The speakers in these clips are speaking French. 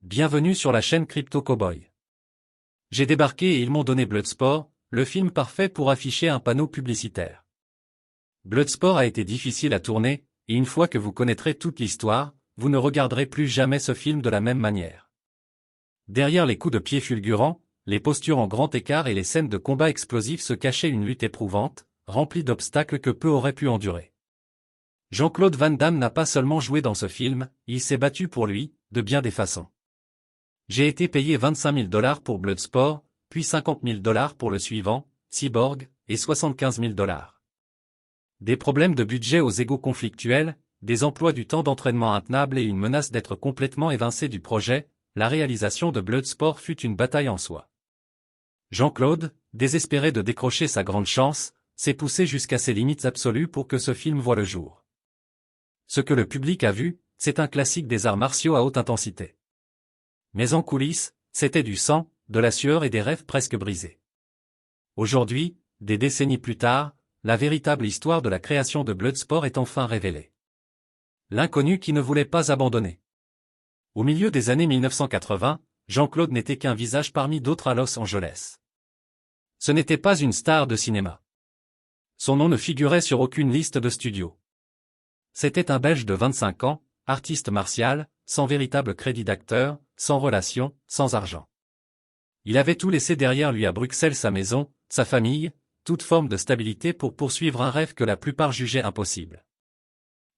Bienvenue sur la chaîne Crypto Cowboy. J'ai débarqué et ils m'ont donné Bloodsport, le film parfait pour afficher un panneau publicitaire. Bloodsport a été difficile à tourner, et une fois que vous connaîtrez toute l'histoire, vous ne regarderez plus jamais ce film de la même manière. Derrière les coups de pied fulgurants, les postures en grand écart et les scènes de combat explosifs se cachait une lutte éprouvante, remplie d'obstacles que peu auraient pu endurer. Jean-Claude Van Damme n'a pas seulement joué dans ce film, il s'est battu pour lui, de bien des façons. J'ai été payé 25 000 $ pour Bloodsport, puis 50 000 $ pour le suivant, Cyborg, et 75 000 $. Des problèmes de budget aux égos conflictuels, des emplois du temps d'entraînement intenables et une menace d'être complètement évincé du projet, la réalisation de Bloodsport fut une bataille en soi. Jean-Claude, désespéré de décrocher sa grande chance, s'est poussé jusqu'à ses limites absolues pour que ce film voie le jour. Ce que le public a vu, c'est un classique des arts martiaux à haute intensité. Mais en coulisses, c'était du sang, de la sueur et des rêves presque brisés. Aujourd'hui, des décennies plus tard, la véritable histoire de la création de Bloodsport est enfin révélée. L'inconnu qui ne voulait pas abandonner. Au milieu des années 1980, Jean-Claude n'était qu'un visage parmi d'autres à Los Angeles. Ce n'était pas une star de cinéma. Son nom ne figurait sur aucune liste de studio. C'était un Belge de 25 ans, artiste martial, sans véritable crédit d'acteur, sans relation, sans argent. Il avait tout laissé derrière lui à Bruxelles, sa maison, sa famille, toute forme de stabilité pour poursuivre un rêve que la plupart jugeaient impossible.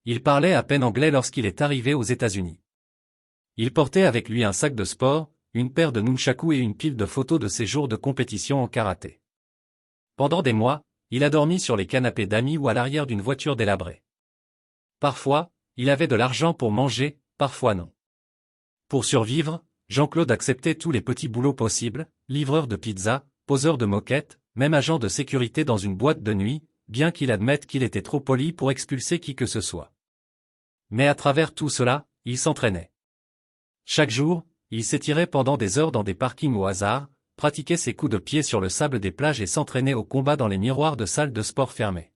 Il parlait à peine anglais lorsqu'il est arrivé aux États-Unis. Il portait avec lui un sac de sport, une paire de nunchaku et une pile de photos de ses jours de compétition en karaté. Pendant des mois, il a dormi sur les canapés d'amis ou à l'arrière d'une voiture délabrée. Parfois, il avait de l'argent pour manger, parfois non. Pour survivre, Jean-Claude acceptait tous les petits boulots possibles, livreur de pizza, poseur de moquettes, même agent de sécurité dans une boîte de nuit, bien qu'il admette qu'il était trop poli pour expulser qui que ce soit. Mais à travers tout cela, il s'entraînait. Chaque jour, il s'étirait pendant des heures dans des parkings au hasard, pratiquait ses coups de pied sur le sable des plages et s'entraînait au combat dans les miroirs de salles de sport fermées.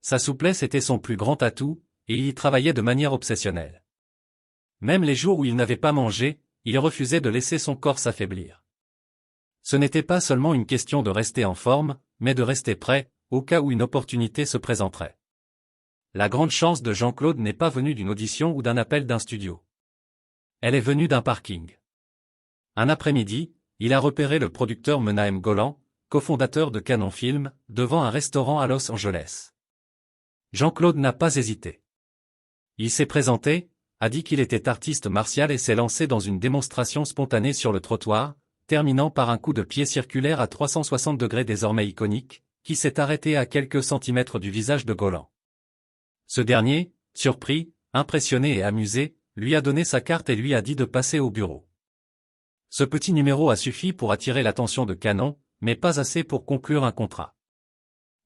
Sa souplesse était son plus grand atout, et il y travaillait de manière obsessionnelle. Même les jours où il n'avait pas mangé, il refusait de laisser son corps s'affaiblir. Ce n'était pas seulement une question de rester en forme, mais de rester prêt, au cas où une opportunité se présenterait. La grande chance de Jean-Claude n'est pas venue d'une audition ou d'un appel d'un studio. Elle est venue d'un parking. Un après-midi, il a repéré le producteur Menahem Golan, cofondateur de Canon Film, devant un restaurant à Los Angeles. Jean-Claude n'a pas hésité. Il s'est présenté, a dit qu'il était artiste martial et s'est lancé dans une démonstration spontanée sur le trottoir, terminant par un coup de pied circulaire à 360 degrés désormais iconique, qui s'est arrêté à quelques centimètres du visage de Golan. Ce dernier, surpris, impressionné et amusé, lui a donné sa carte et lui a dit de passer au bureau. Ce petit numéro a suffi pour attirer l'attention de Canon, mais pas assez pour conclure un contrat.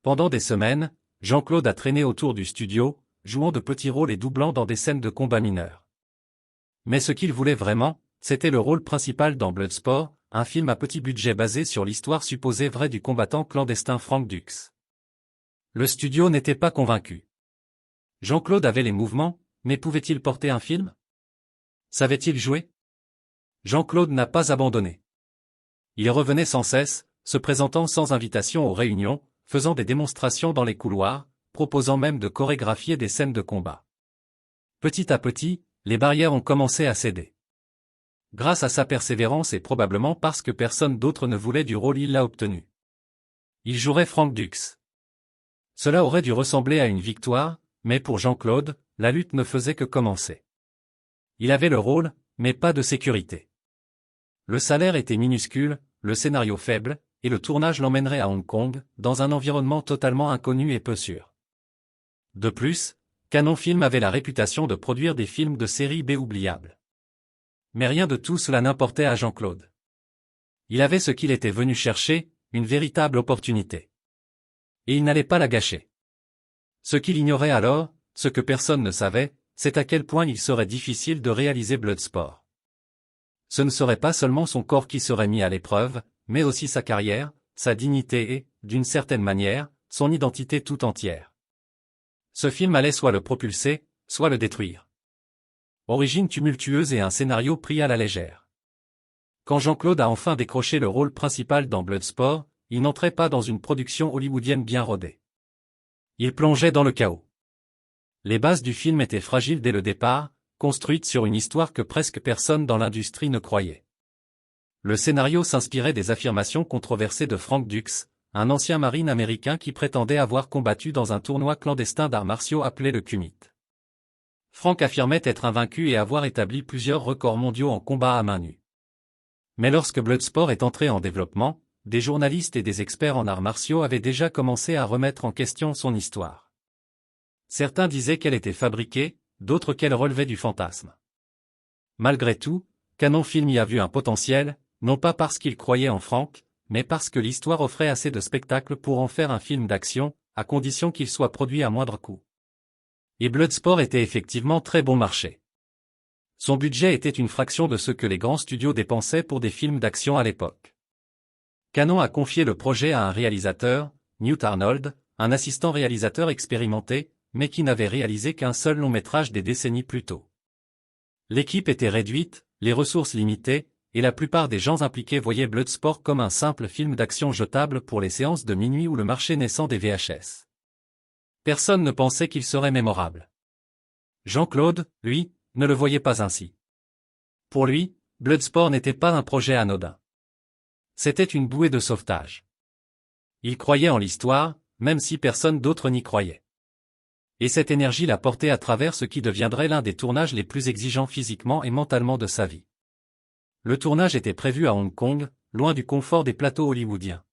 Pendant des semaines, Jean-Claude a traîné autour du studio, jouant de petits rôles et doublant dans des scènes de combat mineurs. Mais ce qu'il voulait vraiment, c'était le rôle principal dans Bloodsport, un film à petit budget basé sur l'histoire supposée vraie du combattant clandestin Frank Dux. Le studio n'était pas convaincu. Jean-Claude avait les mouvements, mais pouvait-il porter un film? Savait-il jouer? Jean-Claude n'a pas abandonné. Il revenait sans cesse, se présentant sans invitation aux réunions, faisant des démonstrations dans les couloirs, proposant même de chorégraphier des scènes de combat. Petit à petit, les barrières ont commencé à céder. Grâce à sa persévérance et probablement parce que personne d'autre ne voulait du rôle, il l'a obtenu. Il jouerait Frank Dux. Cela aurait dû ressembler à une victoire, mais pour Jean-Claude, la lutte ne faisait que commencer. Il avait le rôle, mais pas de sécurité. Le salaire était minuscule, le scénario faible, et le tournage l'emmènerait à Hong Kong, dans un environnement totalement inconnu et peu sûr. De plus, Canon Film avait la réputation de produire des films de série B oubliables. Mais rien de tout cela n'importait à Jean-Claude. Il avait ce qu'il était venu chercher, une véritable opportunité. Et il n'allait pas la gâcher. Ce qu'il ignorait alors, ce que personne ne savait, c'est à quel point il serait difficile de réaliser Bloodsport. Ce ne serait pas seulement son corps qui serait mis à l'épreuve, mais aussi sa carrière, sa dignité et, d'une certaine manière, son identité tout entière. Ce film allait soit le propulser, soit le détruire. Origine tumultueuse et un scénario pris à la légère. Quand Jean-Claude a enfin décroché le rôle principal dans Bloodsport, il n'entrait pas dans une production hollywoodienne bien rodée. Il plongeait dans le chaos. Les bases du film étaient fragiles dès le départ, construites sur une histoire que presque personne dans l'industrie ne croyait. Le scénario s'inspirait des affirmations controversées de Frank Dux, un ancien marine américain qui prétendait avoir combattu dans un tournoi clandestin d'arts martiaux appelé le Kumite. Frank affirmait être invaincu et avoir établi plusieurs records mondiaux en combat à main nue. Mais lorsque Bloodsport est entré en développement, des journalistes et des experts en arts martiaux avaient déjà commencé à remettre en question son histoire. Certains disaient qu'elle était fabriquée, d'autres qu'elle relevait du fantasme. Malgré tout, Cannon Film y a vu un potentiel, non pas parce qu'il croyait en Frank, mais parce que l'histoire offrait assez de spectacles pour en faire un film d'action, à condition qu'il soit produit à moindre coût. Et Bloodsport était effectivement très bon marché. Son budget était une fraction de ce que les grands studios dépensaient pour des films d'action à l'époque. Cannon a confié le projet à un réalisateur, Newt Arnold, un assistant réalisateur expérimenté, mais qui n'avait réalisé qu'un seul long-métrage des décennies plus tôt. L'équipe était réduite, les ressources limitées, et la plupart des gens impliqués voyaient Bloodsport comme un simple film d'action jetable pour les séances de minuit ou le marché naissant des VHS. Personne ne pensait qu'il serait mémorable. Jean-Claude, lui, ne le voyait pas ainsi. Pour lui, Bloodsport n'était pas un projet anodin. C'était une bouée de sauvetage. Il croyait en l'histoire, même si personne d'autre n'y croyait. Et cette énergie l'a porté à travers ce qui deviendrait l'un des tournages les plus exigeants physiquement et mentalement de sa vie. Le tournage était prévu à Hong Kong, loin du confort des plateaux hollywoodiens.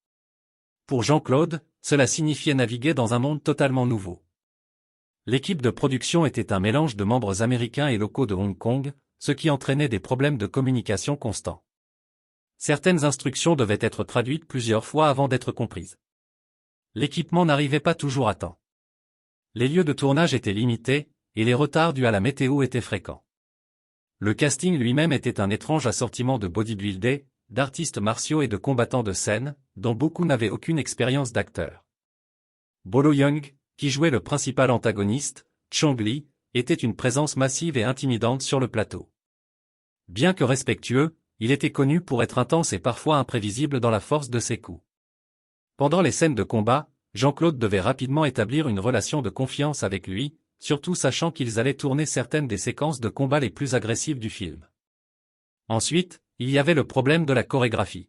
Pour Jean-Claude, cela signifiait naviguer dans un monde totalement nouveau. L'équipe de production était un mélange de membres américains et locaux de Hong Kong, ce qui entraînait des problèmes de communication constants. Certaines instructions devaient être traduites plusieurs fois avant d'être comprises. L'équipement n'arrivait pas toujours à temps. Les lieux de tournage étaient limités, et les retards dus à la météo étaient fréquents. Le casting lui-même était un étrange assortiment de bodybuildés, d'artistes martiaux et de combattants de scène, dont beaucoup n'avaient aucune expérience d'acteur. Bolo Yeung, qui jouait le principal antagoniste, Chong Li, était une présence massive et intimidante sur le plateau. Bien que respectueux, il était connu pour être intense et parfois imprévisible dans la force de ses coups. Pendant les scènes de combat, Jean-Claude devait rapidement établir une relation de confiance avec lui, surtout sachant qu'ils allaient tourner certaines des séquences de combat les plus agressives du film. Ensuite, il y avait le problème de la chorégraphie.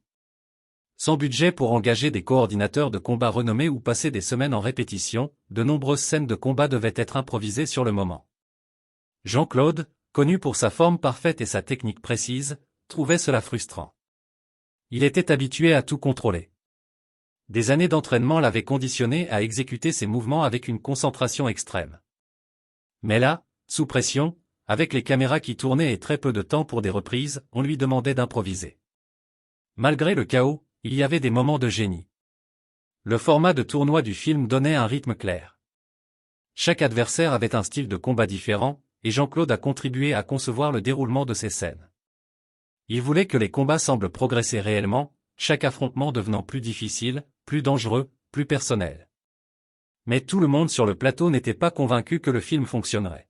Sans budget pour engager des coordinateurs de combat renommés ou passer des semaines en répétition, de nombreuses scènes de combat devaient être improvisées sur le moment. Jean-Claude, connu pour sa forme parfaite et sa technique précise, trouvait cela frustrant. Il était habitué à tout contrôler. Des années d'entraînement l'avaient conditionné à exécuter ses mouvements avec une concentration extrême. Mais là, sous pression, avec les caméras qui tournaient et très peu de temps pour des reprises, on lui demandait d'improviser. Malgré le chaos, il y avait des moments de génie. Le format de tournoi du film donnait un rythme clair. Chaque adversaire avait un style de combat différent, et Jean-Claude a contribué à concevoir le déroulement de ces scènes. Il voulait que les combats semblent progresser réellement, chaque affrontement devenant plus difficile, plus dangereux, plus personnel. Mais tout le monde sur le plateau n'était pas convaincu que le film fonctionnerait.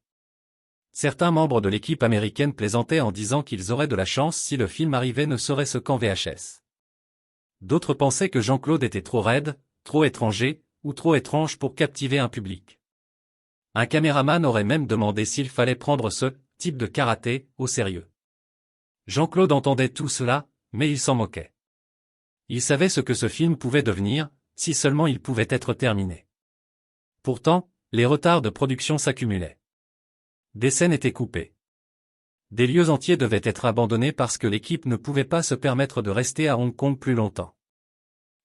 Certains membres de l'équipe américaine plaisantaient en disant qu'ils auraient de la chance si le film arrivait ne serait-ce qu'en VHS. D'autres pensaient que Jean-Claude était trop raide, trop étranger, ou trop étrange pour captiver un public. Un caméraman aurait même demandé s'il fallait prendre ce type de karaté au sérieux. Jean-Claude entendait tout cela, mais il s'en moquait. Il savait ce que ce film pouvait devenir, si seulement il pouvait être terminé. Pourtant, les retards de production s'accumulaient. Des scènes étaient coupées. Des lieux entiers devaient être abandonnés parce que l'équipe ne pouvait pas se permettre de rester à Hong Kong plus longtemps.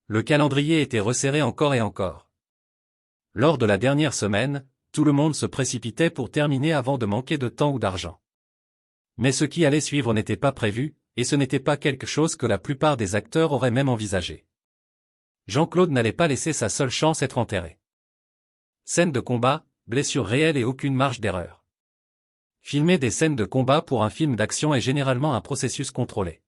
Le calendrier était resserré encore et encore. Lors de la dernière semaine, tout le monde se précipitait pour terminer avant de manquer de temps ou d'argent. Mais ce qui allait suivre n'était pas prévu, et ce n'était pas quelque chose que la plupart des acteurs auraient même envisagé. Jean-Claude n'allait pas laisser sa seule chance être enterré. Scènes de combat, blessures réelles et aucune marge d'erreur. Filmer des scènes de combat pour un film d'action est généralement un processus contrôlé.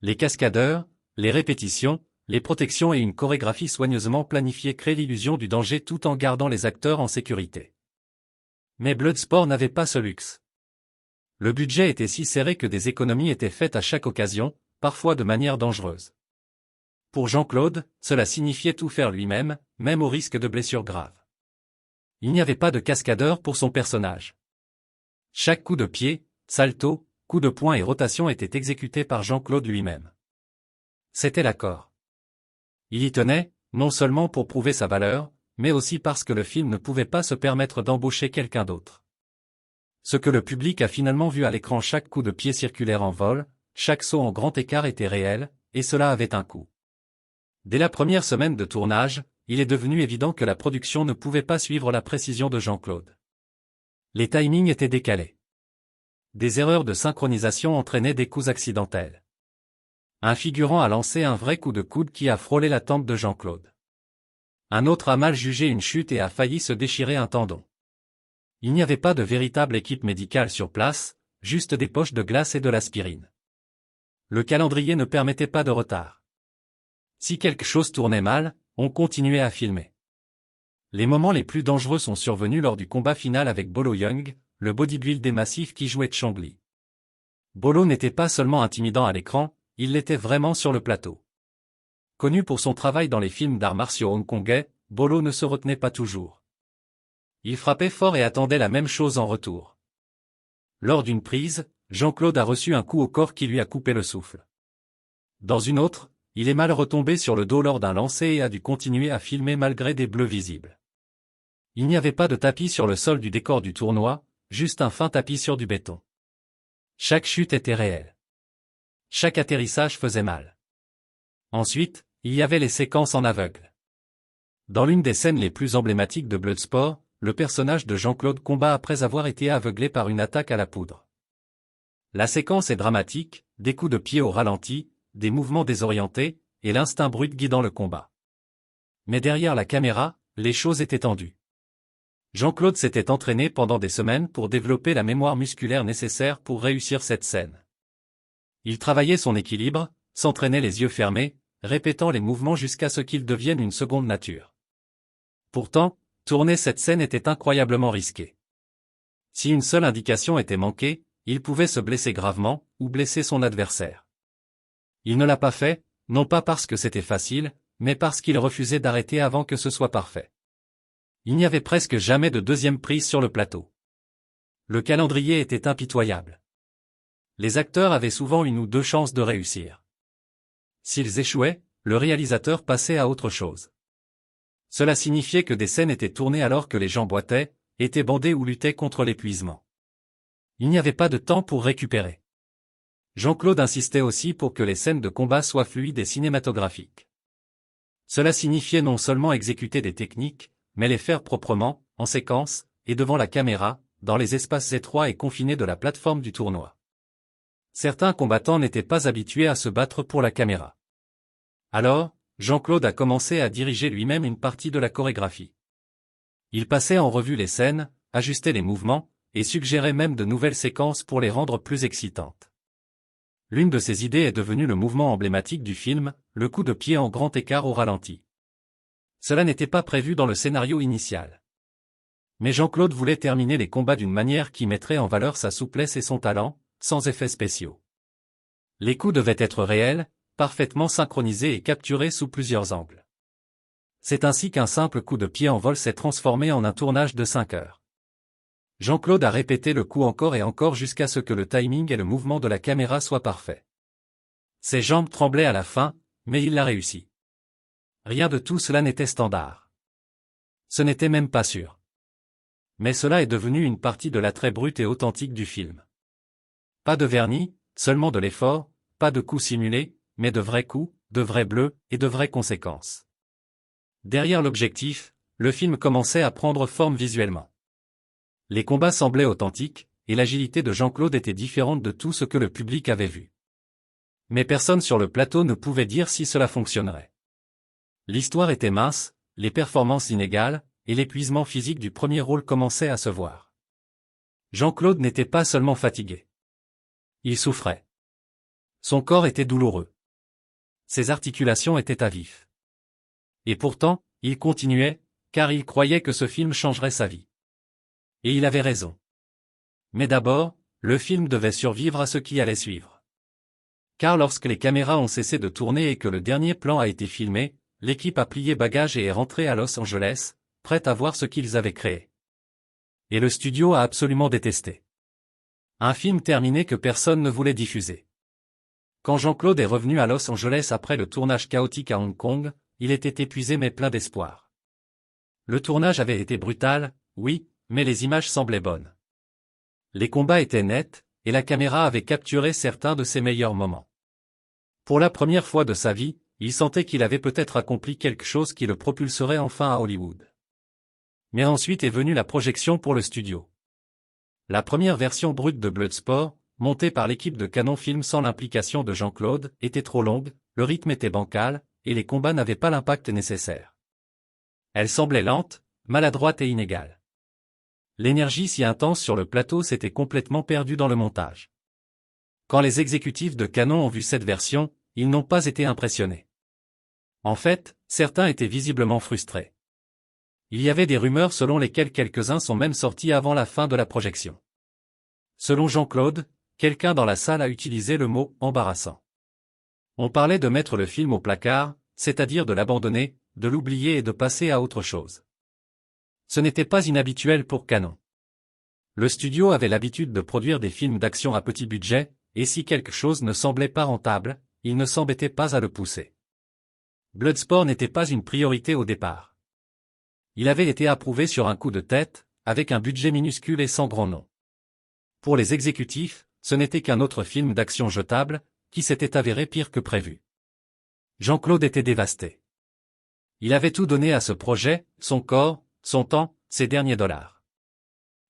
Les cascadeurs, les répétitions, les protections et une chorégraphie soigneusement planifiée créent l'illusion du danger tout en gardant les acteurs en sécurité. Mais Bloodsport n'avait pas ce luxe. Le budget était si serré que des économies étaient faites à chaque occasion, parfois de manière dangereuse. Pour Jean-Claude, cela signifiait tout faire lui-même, même au risque de blessures graves. Il n'y avait pas de cascadeur pour son personnage. Chaque coup de pied, salto, coup de poing et rotation était exécuté par Jean-Claude lui-même. C'était l'accord. Il y tenait, non seulement pour prouver sa valeur, mais aussi parce que le film ne pouvait pas se permettre d'embaucher quelqu'un d'autre. Ce que le public a finalement vu à l'écran, chaque coup de pied circulaire en vol, chaque saut en grand écart était réel, et cela avait un coût. Dès la première semaine de tournage, il est devenu évident que la production ne pouvait pas suivre la précision de Jean-Claude. Les timings étaient décalés. Des erreurs de synchronisation entraînaient des coups accidentels. Un figurant a lancé un vrai coup de coude qui a frôlé la tempe de Jean-Claude. Un autre a mal jugé une chute et a failli se déchirer un tendon. Il n'y avait pas de véritable équipe médicale sur place, juste des poches de glace et de l'aspirine. Le calendrier ne permettait pas de retard. Si quelque chose tournait mal, on continuait à filmer. Les moments les plus dangereux sont survenus lors du combat final avec Bolo Yeung, le bodybuilder massif qui jouait Chang Li. Bolo n'était pas seulement intimidant à l'écran, il l'était vraiment sur le plateau. Connu pour son travail dans les films d'arts martiaux hongkongais, Bolo ne se retenait pas toujours. Il frappait fort et attendait la même chose en retour. Lors d'une prise, Jean-Claude a reçu un coup au corps qui lui a coupé le souffle. Dans une autre, il est mal retombé sur le dos lors d'un lancer et a dû continuer à filmer malgré des bleus visibles. Il n'y avait pas de tapis sur le sol du décor du tournoi, juste un fin tapis sur du béton. Chaque chute était réelle. Chaque atterrissage faisait mal. Ensuite, il y avait les séquences en aveugle. Dans l'une des scènes les plus emblématiques de Bloodsport, le personnage de Jean-Claude combat après avoir été aveuglé par une attaque à la poudre. La séquence est dramatique, des coups de pied au ralenti, des mouvements désorientés, et l'instinct brut guidant le combat. Mais derrière la caméra, les choses étaient tendues. Jean-Claude s'était entraîné pendant des semaines pour développer la mémoire musculaire nécessaire pour réussir cette scène. Il travaillait son équilibre, s'entraînait les yeux fermés, répétant les mouvements jusqu'à ce qu'ils deviennent une seconde nature. Pourtant, tourner cette scène était incroyablement risqué. Si une seule indication était manquée, il pouvait se blesser gravement, ou blesser son adversaire. Il ne l'a pas fait, non pas parce que c'était facile, mais parce qu'il refusait d'arrêter avant que ce soit parfait. Il n'y avait presque jamais de deuxième prise sur le plateau. Le calendrier était impitoyable. Les acteurs avaient souvent une ou deux chances de réussir. S'ils échouaient, le réalisateur passait à autre chose. Cela signifiait que des scènes étaient tournées alors que les gens boitaient, étaient bandés ou luttaient contre l'épuisement. Il n'y avait pas de temps pour récupérer. Jean-Claude insistait aussi pour que les scènes de combat soient fluides et cinématographiques. Cela signifiait non seulement exécuter des techniques, mais les faire proprement, en séquence, et devant la caméra, dans les espaces étroits et confinés de la plateforme du tournoi. Certains combattants n'étaient pas habitués à se battre pour la caméra. Alors, Jean-Claude a commencé à diriger lui-même une partie de la chorégraphie. Il passait en revue les scènes, ajustait les mouvements, et suggérait même de nouvelles séquences pour les rendre plus excitantes. L'une de ses idées est devenue le mouvement emblématique du film, le coup de pied en grand écart au ralenti. Cela n'était pas prévu dans le scénario initial. Mais Jean-Claude voulait terminer les combats d'une manière qui mettrait en valeur sa souplesse et son talent, sans effets spéciaux. Les coups devaient être réels, parfaitement synchronisés et capturés sous plusieurs angles. C'est ainsi qu'un simple coup de pied en vol s'est transformé en un tournage de 5 heures. Jean-Claude a répété le coup encore et encore jusqu'à ce que le timing et le mouvement de la caméra soient parfaits. Ses jambes tremblaient à la fin, mais il l'a réussi. Rien de tout cela n'était standard. Ce n'était même pas sûr. Mais cela est devenu une partie de l'attrait brut et authentique du film. Pas de vernis, seulement de l'effort, pas de coups simulés, mais de vrais coups, de vrais bleus, et de vraies conséquences. Derrière l'objectif, le film commençait à prendre forme visuellement. Les combats semblaient authentiques, et l'agilité de Jean-Claude était différente de tout ce que le public avait vu. Mais personne sur le plateau ne pouvait dire si cela fonctionnerait. L'histoire était mince, les performances inégales, et l'épuisement physique du premier rôle commençait à se voir. Jean-Claude n'était pas seulement fatigué. Il souffrait. Son corps était douloureux. Ses articulations étaient à vif. Et pourtant, il continuait, car il croyait que ce film changerait sa vie. Et il avait raison. Mais d'abord, le film devait survivre à ce qui allait suivre. Car lorsque les caméras ont cessé de tourner et que le dernier plan a été filmé, l'équipe a plié bagages et est rentrée à Los Angeles, prête à voir ce qu'ils avaient créé. Et le studio a absolument détesté. Un film terminé que personne ne voulait diffuser. Quand Jean-Claude est revenu à Los Angeles après le tournage chaotique à Hong Kong, il était épuisé mais plein d'espoir. Le tournage avait été brutal, oui, mais les images semblaient bonnes. Les combats étaient nets, et la caméra avait capturé certains de ses meilleurs moments. Pour la première fois de sa vie, il sentait qu'il avait peut-être accompli quelque chose qui le propulserait enfin à Hollywood. Mais ensuite est venue la projection pour le studio. La première version brute de Bloodsport, montée par l'équipe de Cannon Film sans l'implication de Jean-Claude, était trop longue, le rythme était bancal, et les combats n'avaient pas l'impact nécessaire. Elle semblait lente, maladroite et inégale. L'énergie si intense sur le plateau s'était complètement perdue dans le montage. Quand les exécutifs de Canon ont vu cette version, ils n'ont pas été impressionnés. En fait, certains étaient visiblement frustrés. Il y avait des rumeurs selon lesquelles quelques-uns sont même sortis avant la fin de la projection. Selon Jean-Claude, quelqu'un dans la salle a utilisé le mot « embarrassant ». On parlait de mettre le film au placard, c'est-à-dire de l'abandonner, de l'oublier et de passer à autre chose. Ce n'était pas inhabituel pour Canon. Le studio avait l'habitude de produire des films d'action à petit budget, et si quelque chose ne semblait pas rentable, il ne s'embêtait pas à le pousser. Bloodsport n'était pas une priorité au départ. Il avait été approuvé sur un coup de tête, avec un budget minuscule et sans grand nom. Pour les exécutifs, ce n'était qu'un autre film d'action jetable, qui s'était avéré pire que prévu. Jean-Claude était dévasté. Il avait tout donné à ce projet, son corps, son temps, ses derniers dollars.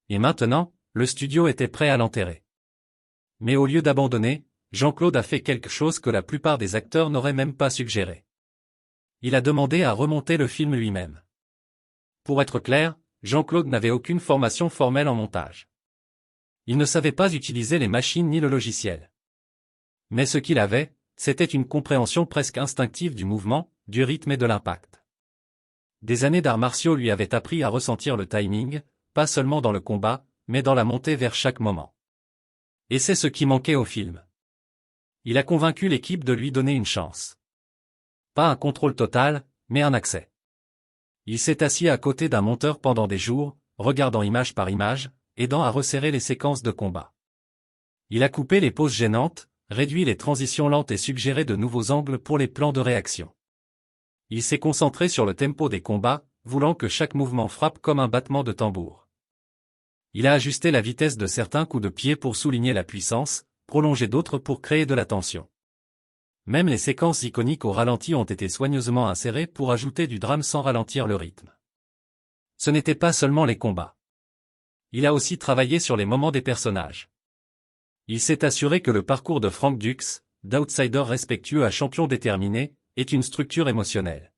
Et maintenant, le studio était prêt à l'enterrer. Mais au lieu d'abandonner, Jean-Claude a fait quelque chose que la plupart des acteurs n'auraient même pas suggéré. Il a demandé à remonter le film lui-même. Pour être clair, Jean-Claude n'avait aucune formation formelle en montage. Il ne savait pas utiliser les machines ni le logiciel. Mais ce qu'il avait, c'était une compréhension presque instinctive du mouvement, du rythme et de l'impact. Des années d'arts martiaux lui avaient appris à ressentir le timing, pas seulement dans le combat, mais dans la montée vers chaque moment. Et c'est ce qui manquait au film. Il a convaincu l'équipe de lui donner une chance. Pas un contrôle total, mais un accès. Il s'est assis à côté d'un monteur pendant des jours, regardant image par image, aidant à resserrer les séquences de combat. Il a coupé les pauses gênantes, réduit les transitions lentes et suggéré de nouveaux angles pour les plans de réaction. Il s'est concentré sur le tempo des combats, voulant que chaque mouvement frappe comme un battement de tambour. Il a ajusté la vitesse de certains coups de pied pour souligner la puissance, prolongé d'autres pour créer de la tension. Même les séquences iconiques au ralenti ont été soigneusement insérées pour ajouter du drame sans ralentir le rythme. Ce n'était pas seulement les combats. Il a aussi travaillé sur les moments des personnages. Il s'est assuré que le parcours de Frank Dux, d'outsider respectueux à champion déterminé, est une structure émotionnelle.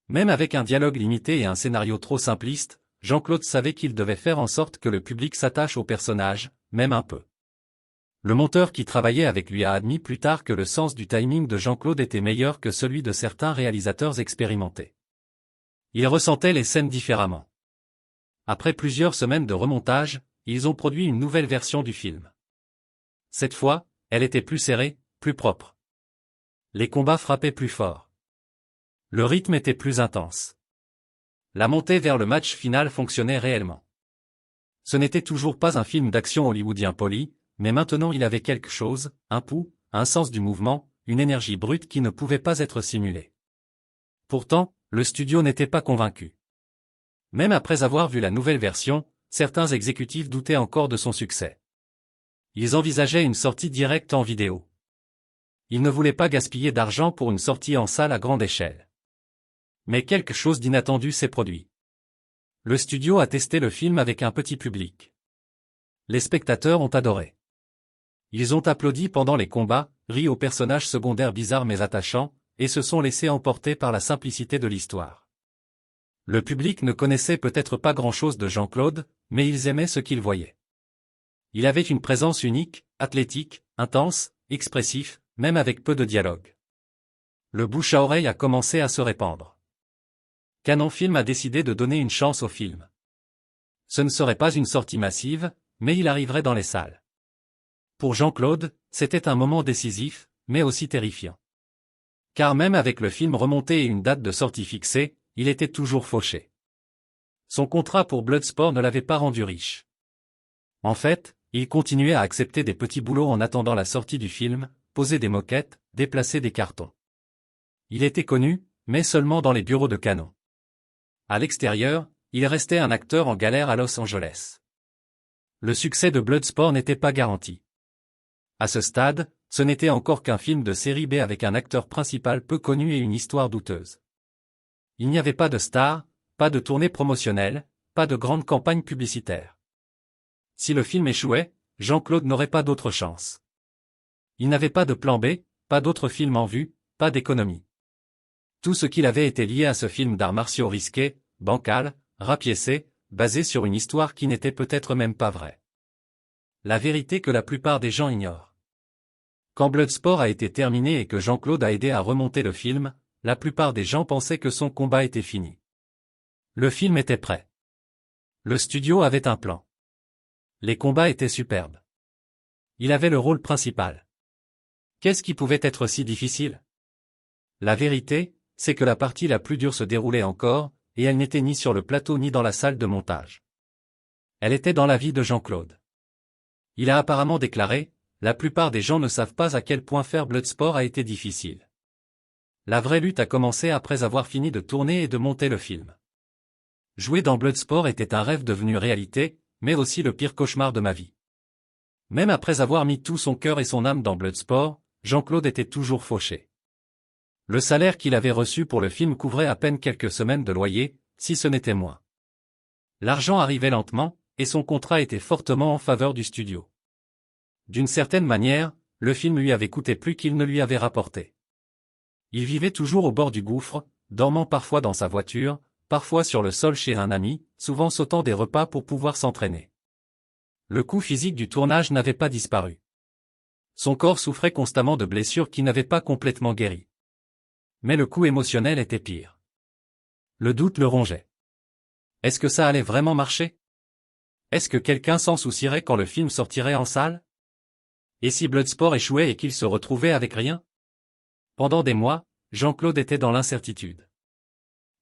Même avec un dialogue limité et un scénario trop simpliste, Jean-Claude savait qu'il devait faire en sorte que le public s'attache au personnage, même un peu. Le monteur qui travaillait avec lui a admis plus tard que le sens du timing de Jean-Claude était meilleur que celui de certains réalisateurs expérimentés. Il ressentait les scènes différemment. Après plusieurs semaines de remontage, ils ont produit une nouvelle version du film. Cette fois, elle était plus serrée, plus propre. Les combats frappaient plus fort. Le rythme était plus intense. La montée vers le match final fonctionnait réellement. Ce n'était toujours pas un film d'action hollywoodien poli, mais maintenant il avait quelque chose, un pouls, un sens du mouvement, une énergie brute qui ne pouvait pas être simulée. Pourtant, le studio n'était pas convaincu. Même après avoir vu la nouvelle version, certains exécutifs doutaient encore de son succès. Ils envisageaient une sortie directe en vidéo. Ils ne voulaient pas gaspiller d'argent pour une sortie en salle à grande échelle. Mais quelque chose d'inattendu s'est produit. Le studio a testé le film avec un petit public. Les spectateurs ont adoré. Ils ont applaudi pendant les combats, ri aux personnages secondaires bizarres mais attachants, et se sont laissés emporter par la simplicité de l'histoire. Le public ne connaissait peut-être pas grand-chose de Jean-Claude, mais ils aimaient ce qu'ils voyaient. Il avait une présence unique, athlétique, intense, expressif, même avec peu de dialogue. Le bouche à oreille a commencé à se répandre. Canon Film a décidé de donner une chance au film. Ce ne serait pas une sortie massive, mais il arriverait dans les salles. Pour Jean-Claude, c'était un moment décisif, mais aussi terrifiant. Car même avec le film remonté et une date de sortie fixée, il était toujours fauché. Son contrat pour Bloodsport ne l'avait pas rendu riche. En fait, il continuait à accepter des petits boulots en attendant la sortie du film, poser des moquettes, déplacer des cartons. Il était connu, mais seulement dans les bureaux de Canon. À l'extérieur, il restait un acteur en galère à Los Angeles. Le succès de Bloodsport n'était pas garanti. À ce stade, ce n'était encore qu'un film de série B avec un acteur principal peu connu et une histoire douteuse. Il n'y avait pas de stars, pas de tournée promotionnelle, pas de grande campagne publicitaire. Si le film échouait, Jean-Claude n'aurait pas d'autre chance. Il n'avait pas de plan B, pas d'autre film en vue, pas d'économie. Tout ce qu'il avait était lié à ce film d'arts martiaux risqué, bancal, rapiécé, basé sur une histoire qui n'était peut-être même pas vraie. La vérité que la plupart des gens ignorent. Quand Bloodsport a été terminé et que Jean-Claude a aidé à remonter le film, la plupart des gens pensaient que son combat était fini. Le film était prêt. Le studio avait un plan. Les combats étaient superbes. Il avait le rôle principal. Qu'est-ce qui pouvait être si difficile? La vérité, c'est que la partie la plus dure se déroulait encore, et elle n'était ni sur le plateau ni dans la salle de montage. Elle était dans la vie de Jean-Claude. Il a apparemment déclaré, « La plupart des gens ne savent pas à quel point faire Bloodsport a été difficile. La vraie lutte a commencé après avoir fini de tourner et de monter le film. Jouer dans Bloodsport était un rêve devenu réalité, mais aussi le pire cauchemar de ma vie. Même après avoir mis tout son cœur et son âme dans Bloodsport, Jean-Claude était toujours fauché. Le salaire qu'il avait reçu pour le film couvrait à peine quelques semaines de loyer, si ce n'était moins. L'argent arrivait lentement, et son contrat était fortement en faveur du studio. D'une certaine manière, le film lui avait coûté plus qu'il ne lui avait rapporté. Il vivait toujours au bord du gouffre, dormant parfois dans sa voiture, parfois sur le sol chez un ami, souvent sautant des repas pour pouvoir s'entraîner. Le coût physique du tournage n'avait pas disparu. Son corps souffrait constamment de blessures qui n'avaient pas complètement guéri. Mais le coût émotionnel était pire. Le doute le rongeait. Est-ce que ça allait vraiment marcher? Est-ce que quelqu'un s'en soucierait quand le film sortirait en salle? Et si Bloodsport échouait et qu'il se retrouvait avec rien? Pendant des mois, Jean-Claude était dans l'incertitude.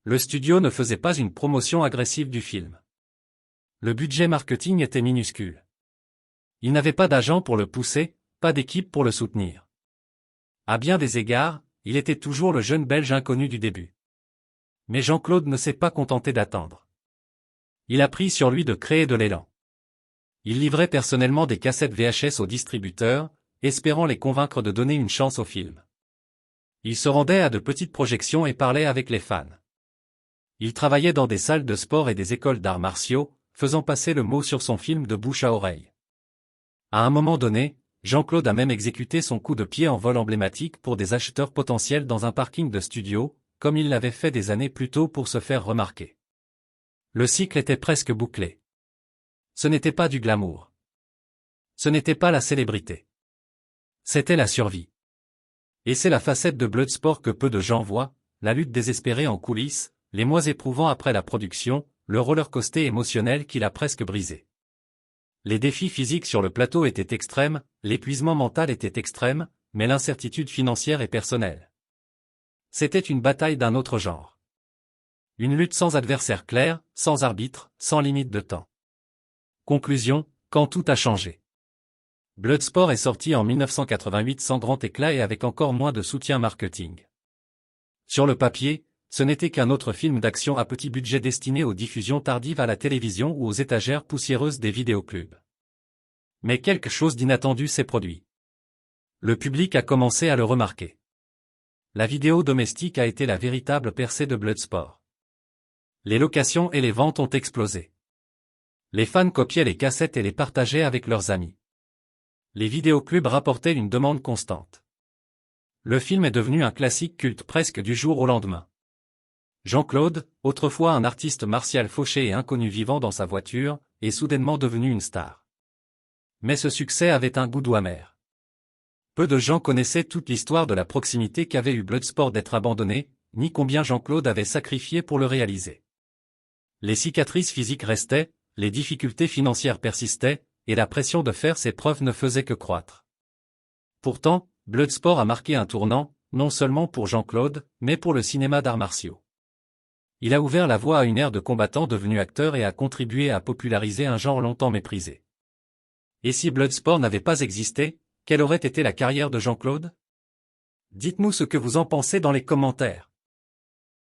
Le studio ne faisait pas une promotion agressive du film. Le budget marketing était minuscule. Il n'avait pas d'agent pour le pousser, pas d'équipe pour le soutenir. À bien des égards, il était toujours le jeune Belge inconnu du début. Mais Jean-Claude ne s'est pas contenté d'attendre. Il a pris sur lui de créer de l'élan. Il livrait personnellement des cassettes VHS aux distributeurs, espérant les convaincre de donner une chance au film. Il se rendait à de petites projections et parlait avec les fans. Il travaillait dans des salles de sport et des écoles d'arts martiaux, faisant passer le mot sur son film de bouche à oreille. À un moment donné, Jean-Claude a même exécuté son coup de pied en vol emblématique pour des acheteurs potentiels dans un parking de studio, comme il l'avait fait des années plus tôt pour se faire remarquer. Le cycle était presque bouclé. Ce n'était pas du glamour. Ce n'était pas la célébrité. C'était la survie. Et c'est la facette de Bloodsport que peu de gens voient, la lutte désespérée en coulisses, les mois éprouvants après la production, le roller-coaster émotionnel qui l'a presque brisé. Les défis physiques sur le plateau étaient extrêmes, l'épuisement mental était extrême, mais l'incertitude financière est personnelle. C'était une bataille d'un autre genre. Une lutte sans adversaire clair, sans arbitre, sans limite de temps. Conclusion, quand tout a changé. Bloodsport est sorti en 1988 sans grand éclat et avec encore moins de soutien marketing. Sur le papier, ce n'était qu'un autre film d'action à petit budget destiné aux diffusions tardives à la télévision ou aux étagères poussiéreuses des vidéoclubs. Mais quelque chose d'inattendu s'est produit. Le public a commencé à le remarquer. La vidéo domestique a été la véritable percée de Bloodsport. Les locations et les ventes ont explosé. Les fans copiaient les cassettes et les partageaient avec leurs amis. Les vidéoclubs rapportaient une demande constante. Le film est devenu un classique culte presque du jour au lendemain. Jean-Claude, autrefois un artiste martial fauché et inconnu vivant dans sa voiture, est soudainement devenu une star. Mais ce succès avait un goût doux amer. Peu de gens connaissaient toute l'histoire de la proximité qu'avait eu Bloodsport d'être abandonné, ni combien Jean-Claude avait sacrifié pour le réaliser. Les cicatrices physiques restaient, les difficultés financières persistaient, et la pression de faire ses preuves ne faisait que croître. Pourtant, Bloodsport a marqué un tournant, non seulement pour Jean-Claude, mais pour le cinéma d'arts martiaux. Il a ouvert la voie à une ère de combattants devenus acteurs et a contribué à populariser un genre longtemps méprisé. Et si Bloodsport n'avait pas existé, quelle aurait été la carrière de Jean-Claude? Dites-nous ce que vous en pensez dans les commentaires.